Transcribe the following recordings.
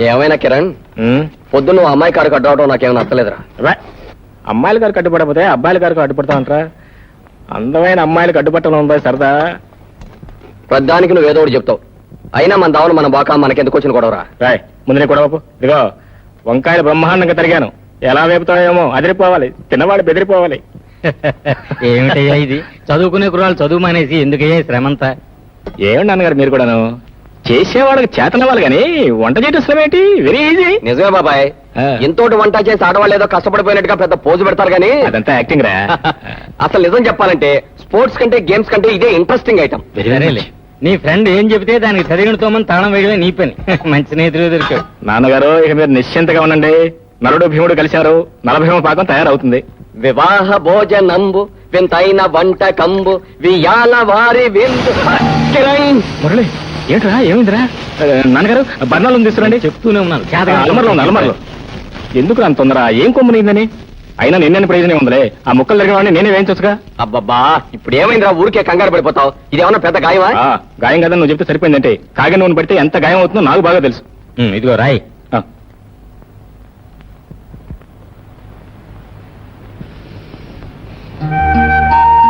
ఏమైనా కిరణ్ పొద్దున్న నువ్వు అమ్మాయి కారు కట్టవడం నాకేమైనా నచ్చలేదురా. అమ్మాయిల గారికి అడ్డుపడకపోతే అబ్బాయిల గారికి అడ్డుపడతా అంటారా? అందమైన అమ్మాయిలకు అడ్డుపట్టడం ఉందా సరదా? ప్రధానికి నువ్వేదో ఒకటి చెప్తావు. అయినా మన దావులు మన బాకా మనకెందుకు వచ్చిన గొడవరా? రాయ్ ముందు నీ గొడవపు. ఇదిగో వంకాయలు బ్రహ్మాండంగా తరిగాను. ఎలా వేపుతావేమో అదిరిపోవాలి, తిన్నవాడు బెదిరిపోవాలి. ఏమిటయ్యా ఇది? చదువుకునే కుర్రాళ్ళు చదువు మానేసి ఎందుకయ్యా శ్రమంతా? ఏమండి నాన్నగారు మీరు కూడాను చేసేవాళ్ళకి చేతనవ్వాలి కానీ వంట చేయడం శ్రమ ఏంటి? Very easy. నిజమే బాబాయ్, ఎంతోటి వంట చేసి ఆడవాళ్ళు ఏదో కష్టపడిపోయినట్టుగా పెద్ద పోజు పెడతారు కానీ అదంతా యాక్టింగ్ రా. అసలు నిజం చెప్పాలంటే స్పోర్ట్స్ కంటే గేమ్స్ కంటే ఇదే ఇంట్రెస్టింగ్ ఐటమ్. సరేలే, నీ ఫ్రెండ్ ఏం చెబితే దానికి చదివినతోమని తాళం వేయడమే నీ పని. మంచి స్నేహితులు దొరికావు. నాన్నగారు ఇక మీరు నిశ్చింతగా ఉండండి. నలుడు భీముడు కలిశారు, నలభీమ పాకం తయారవుతుంది. వివాహ భోజనంబు వింతైన వంట కంబు వియాల వారి విందు. కిరణ్, మురళి ఏంట్రా ఏమైందిరా? నాన్నగారు బర్ణాలు తీసుకురండి. చెప్తూనే ఉన్నాను. అలమర్లో ఉంది, అలమర్లో. ఎందుకు అంత తొందర? ఏం కొమ్మునిందని? అయినా నిన్నని ప్రయోజనం ఉందిలే. ఆ ముక్కలు జరిగిన వాడిని నేనే వేయించొచ్చుగా. అబ్బబ్బా, ఇప్పుడు ఏమైందిరా ఊరికే కంగారు పడిపోతావు? ఇదేమన్నా పెద్ద గాయమా? గాయం కదా నువ్వు చెప్తే సరిపోయిందంటే. కాగి నూనె పడితే ఎంత గాయం అవుతుందో నాకు బాగా తెలుసు. ఇదిగో రాయ్.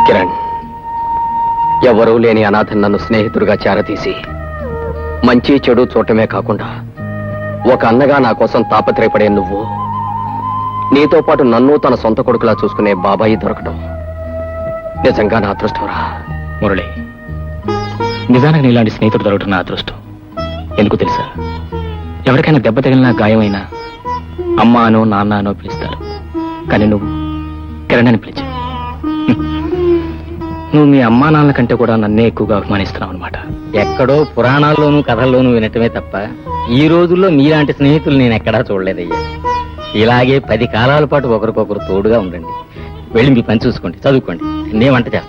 కిరణ్, ఎవరూ లేని అనాథన్ నన్ను స్నేహితుడిగా చేరతీసి మంచి చెడు చూడటమే కాకుండా ఒక అన్నగా నా కోసం తాపత్రయపడే నువ్వు, నీతో పాటు నన్ను తన సొంత కొడుకులా చూసుకునే బాబాయి దొరకడం నిజంగా నా అదృష్టంరా. మురళి, నిజానికి నీలాంటి స్నేహితుడు దొరకడం నా అదృష్టం. ఎందుకు తెలుసా? ఎవరికైనా దెబ్బ తగిలినా గాయమైనా అమ్మ అనో నాన్న అనో పిలుస్తారు. కానీ నువ్వు కిరణ్ అని పిలిచావు. నువ్వు మీ అమ్మా నాన్నల కంటే కూడా నన్నే ఎక్కువగా అభిమానిస్తున్నావు అనమాట. ఎక్కడో పురాణాల్లోనూ కథల్లోనూ వినటమే తప్ప ఈ రోజుల్లో మీలాంటి స్నేహితులు నేను ఎక్కడా చూడలేదయ్యా. ఇలాగే 10 కాలాల పాటు ఒకరికొకరు తోడుగా ఉండండి. వెళ్ళి మీ పని చూసుకోండి, చదువుకోండి. నేను వంట చేస్తాను.